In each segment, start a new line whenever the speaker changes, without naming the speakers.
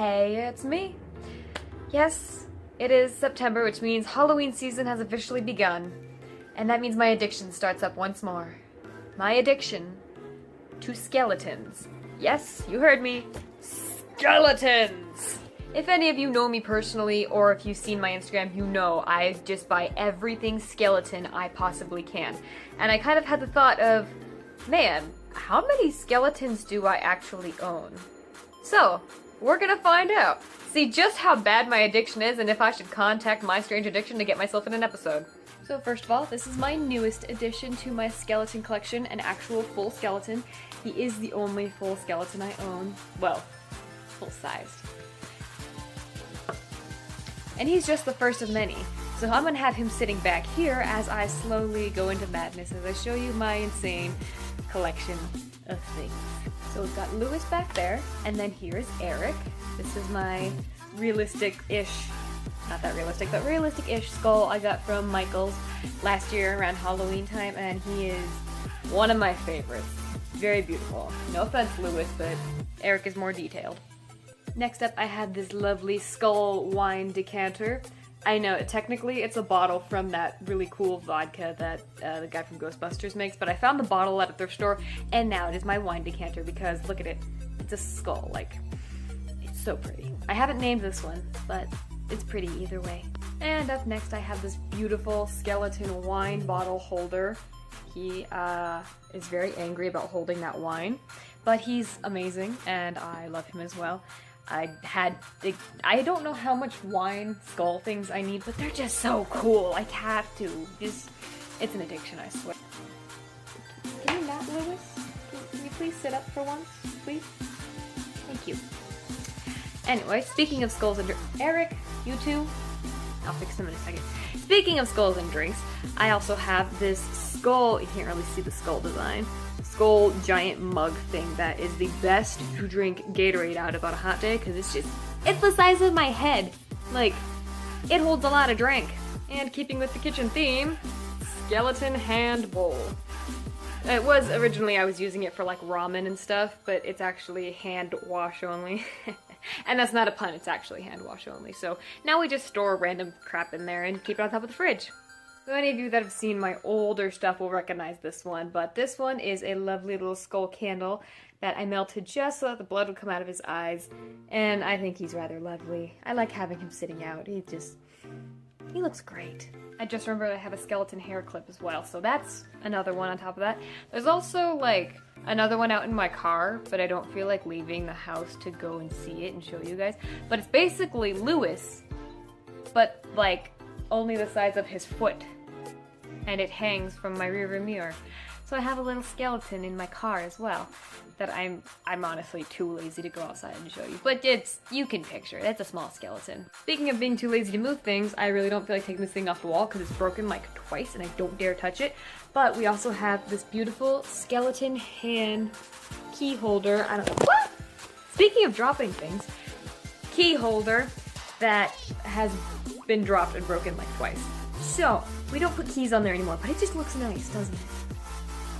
Hey, it's me. Yes, it is September, which means Halloween season has officially begun. And that means my addiction starts up once more. My addiction to skeletons. Yes, you heard me. Skeletons! If any of you know me personally, or if you've seen my Instagram, you know I just buy everything skeleton I possibly can. And I kind of had the thought of, man, how many skeletons do I actually own? So, we're gonna find out. See just how bad my addiction is and if I should contact my strange addiction to get myself in an episode. So first of all, this is my newest addition to my skeleton collection, an actual full skeleton. He is the only full skeleton I own. Well, full-sized. And he's just the first of many. So I'm gonna have him sitting back here as I slowly go into madness as I show you my insane collection of things. So we've got Lewis back there, and then here is Erik. This is my realistic-ish, not that realistic, but realistic-ish skull I got from Michael's last year around Halloween time, and he is one of my favorites. Very beautiful. No offense, Lewis, but Erik is more detailed. Next up, I have this lovely skull wine decanter. I know, technically it's a bottle from that really cool vodka that the guy from Ghostbusters makes, but I found the bottle at a thrift store, and now it is my wine decanter because, look at it, it's a skull, like, it's so pretty. I haven't named this one, but it's pretty either way. And up next I have this beautiful skeleton wine bottle holder. He is very angry about holding that wine, but he's amazing, and I love him as well. I don't know how much wine skull things I need, but they're just so cool. I have to. It's an addiction, I swear. Can you not, Lewis? Can you please sit up for once, please? Thank you. Anyway, speaking of skulls and drinks, Erik, you too? I'll fix them in a second. Speaking of skulls and drinks, I also have this skull, you can't really see the skull design, skull giant mug thing that is the best to drink Gatorade out of on a hot day, because it's the size of my head. Like, it holds a lot of drink. And keeping with the kitchen theme, skeleton hand bowl. It was originally, I was using it for like ramen and stuff, but it's actually hand wash only. And that's not a pun, it's actually hand wash only. So now we just store random crap in there and keep it on top of the fridge. So any of you that have seen my older stuff will recognize this one, but this one is a lovely little skull candle that I melted just so that the blood would come out of his eyes, and I think he's rather lovely. I like having him sitting out. He looks great. I just remembered I have a skeleton hair clip as well, so that's another one on top of that. There's also, like, another one out in my car, but I don't feel like leaving the house to go and see it and show you guys. But it's basically Lewis, but, like, only the size of his foot. And it hangs from my rearview mirror. So I have a little skeleton in my car as well that I'm honestly too lazy to go outside and show you. But you can picture it. It's a small skeleton. Speaking of being too lazy to move things, I really don't feel like taking this thing off the wall because it's broken like twice and I don't dare touch it. But we also have this beautiful skeleton hand key holder. I don't know. What? Speaking of dropping things, key holder that has been dropped and broken like twice. So, we don't put keys on there anymore, but it just looks nice, doesn't it?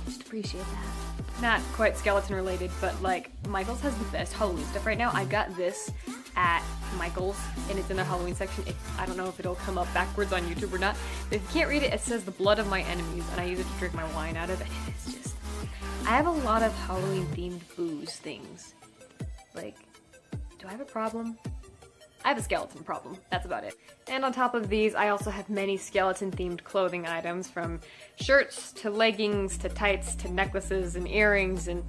Just appreciate that. Not quite skeleton related, but like, Michael's has the best Halloween stuff right now. I got this at Michael's, and it's in their Halloween section. I don't know if it'll come up backwards on YouTube or not, but if you can't read it, it says the blood of my enemies, and I use it to drink my wine out of, and it is just... I have a lot of Halloween-themed booze things. Like, do I have a problem? I have a skeleton problem, that's about it. And on top of these, I also have many skeleton-themed clothing items, from shirts to leggings to tights to necklaces and earrings, and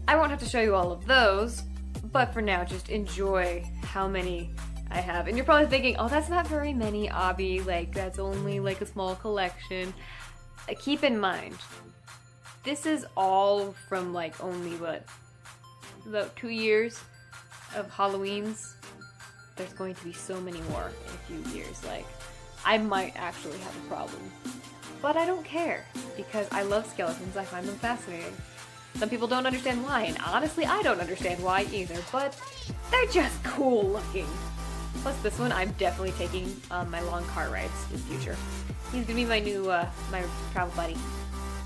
I won't have to show you all of those, but for now, just enjoy how many I have. And you're probably thinking, oh, that's not very many, Abby, like, that's only like a small collection. Keep in mind, this is all from like only, what, about 2 years of Halloweens. There's going to be so many more in a few years. Like, I might actually have a problem. But I don't care, because I love skeletons, I find them fascinating. Some people don't understand why, and honestly, I don't understand why either, but they're just cool looking. Plus this one I'm definitely taking on my long car rides in the future. He's gonna be my new, my travel buddy.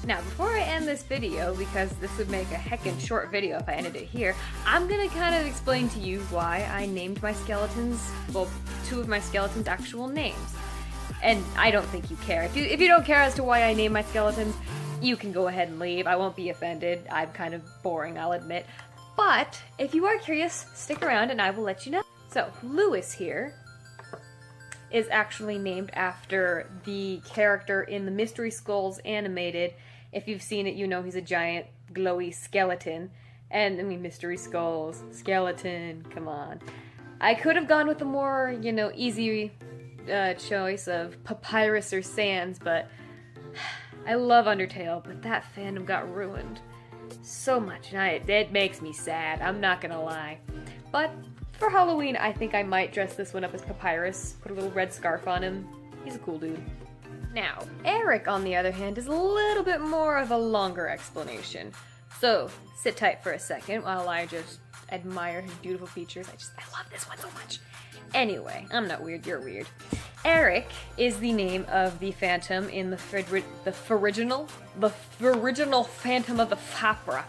Now, before I end this video, because this would make a heckin' short video if I ended it here, I'm gonna kind of explain to you why I named my skeletons, well, 2 of my skeletons' actual names. And I don't think you care. If you don't care as to why I named my skeletons, you can go ahead and leave. I won't be offended. I'm kind of boring, I'll admit. But if you are curious, stick around and I will let you know. So, Lewis here is actually named after the character in the Mystery Skulls animated. If you've seen it, you know he's a giant, glowy skeleton. And, I mean, Mystery Skulls, skeleton, come on. I could have gone with a more, you know, easy choice of Papyrus or Sans, but I love Undertale, but that fandom got ruined so much, and it makes me sad, I'm not gonna lie. But for Halloween, I think I might dress this one up as Papyrus, put a little red scarf on him. He's a cool dude. Now, Erik, on the other hand, is a little bit more of a longer explanation. So, sit tight for a second while I just admire his beautiful features. I love this one so much. Anyway, I'm not weird, you're weird. Erik is the name of the phantom in the original Phantom of the Opera.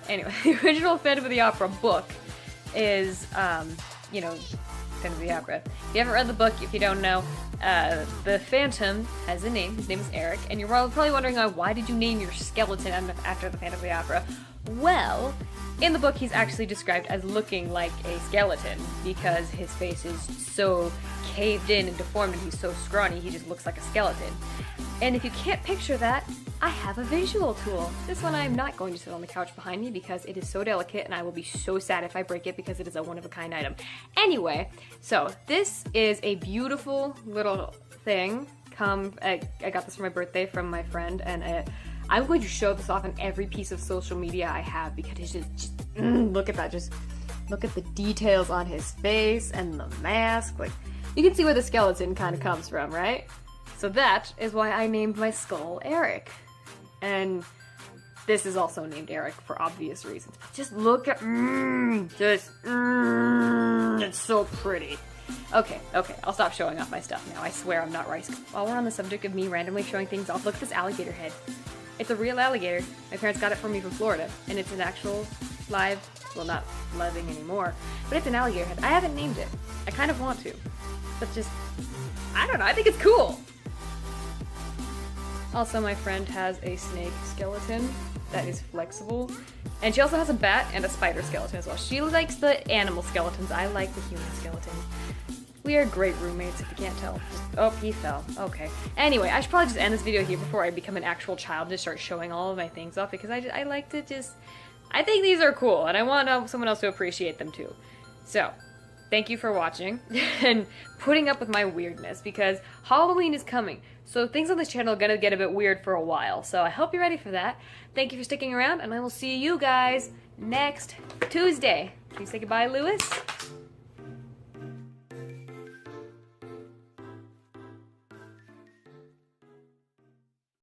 Anyway, the original Phantom of the Opera book is, you know, Phantom of the Opera. If you haven't read the book, if you don't know, the Phantom has a name. His name is Erik, and you're probably wondering, why did you name your skeleton after the Phantom of the Opera? Well, in the book, he's actually described as looking like a skeleton because his face is so caved in and deformed and he's so scrawny, he just looks like a skeleton. And if you can't picture that, I have a visual tool. This one I'm not going to sit on the couch behind me because it is so delicate and I will be so sad if I break it because it is a one-of-a-kind item. Anyway, so this is a beautiful little thing. I got this for my birthday from my friend, and I'm going to show this off on every piece of social media I have because it's just look at that, just look at the details on his face and the mask. Like, you can see where the skeleton kind of comes from, right? So that is why I named my skull Erik. And this is also named Erik for obvious reasons. But just look at, it's so pretty. Okay, I'll stop showing off my stuff now. I swear I'm not rice. While we're on the subject of me randomly showing things off, look at this alligator head. It's a real alligator. My parents got it for me from Florida, and it's an actual live, well, not living anymore, but it's an alligator head. I haven't named it. I kind of want to, but just, I don't know, I think it's cool. Also, my friend has a snake skeleton that is flexible, and she also has a bat and a spider skeleton as well. She likes the animal skeletons. I like the human skeleton. We are great roommates, if you can't tell. Oh, he fell. Okay. Anyway, I should probably just end this video here before I become an actual child and just start showing all of my things off, because I like to just, I think these are cool, and I want someone else to appreciate them too. So, thank you for watching, and putting up with my weirdness, because Halloween is coming, so things on this channel are gonna get a bit weird for a while, so I hope you're ready for that. Thank you for sticking around, and I will see you guys next Tuesday. Can you say goodbye, Lewis?